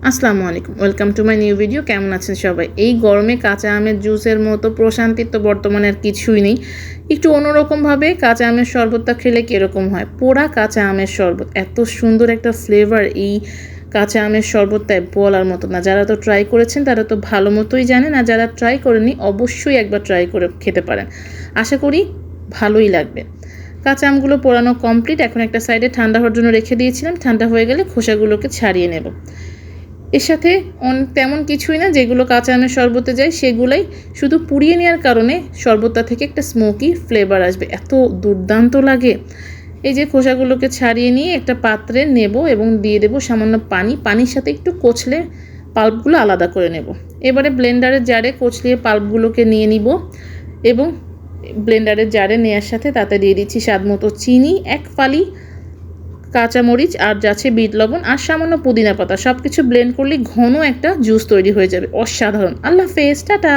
আসসালামু আলাইকুম, welcome to my new video. কেমন আছেন সবাই? এই গরমে কাঁচা আমের জুসের মতো প্রশান্তির তো বর্তমানে আর কিছুই নেই। একটু অন্যরকমভাবে কাঁচা আমের শরবতটা খেলে কীরকম হয়? পোড়া কাঁচা আমের শরবত, এত সুন্দর একটা ফ্লেভার এই কাঁচা আমের শরবতটায় বলার মতো না। যারা তো ট্রাই করেছেন তারা তো ভালো মতোই জানেন, আর যারা ট্রাই করেনি অবশ্যই একবার ট্রাই করে খেতে পারেন। আশা করি ভালোই লাগবে। কাঁচা আমগুলো পোড়ানো কমপ্লিট। এখন একটা সাইডে ঠান্ডা হওয়ার জন্য রেখে দিয়েছিলাম। ঠান্ডা হয়ে গেলে খোসাগুলোকে ছাড়িয়ে নেব। এর সাথে তেমন কিছুই না, যেগুলো কাঁচা আমের শরবতে যায় সেগুলোই, শুধু পুড়িয়ে নেওয়ার কারণে শরবতটা থেকে একটা স্মোকি ফ্লেভার আসবে, এত দুর্দান্ত লাগে। এই যে খোসাগুলোকে ছাড়িয়ে নিয়ে একটা পাত্রে নেব এবং দিয়ে দেব সামান্য পানি। পানির সাথে একটু কচলে পাল্পগুলো আলাদা করে নেব। এবারে ব্লেন্ডারের জারে কচলিয়ে পাল্পগুলোকে নিয়ে নিব এবং ব্লেন্ডারের জারে নেওয়ার সাথে তাতে দিয়ে দিচ্ছি স্বাদ মতো চিনি, এক ফালি কাঁচামরিচ, আর যাচ্ছে বিট লবণ, আর সামান্য পুদিনা পাতা। সব কিছু ব্লেন্ড করলে ঘন একটা জুস তৈরি হয়ে যাবে, অসাধারণ। আল্লাহ হাফেজ, টাটা।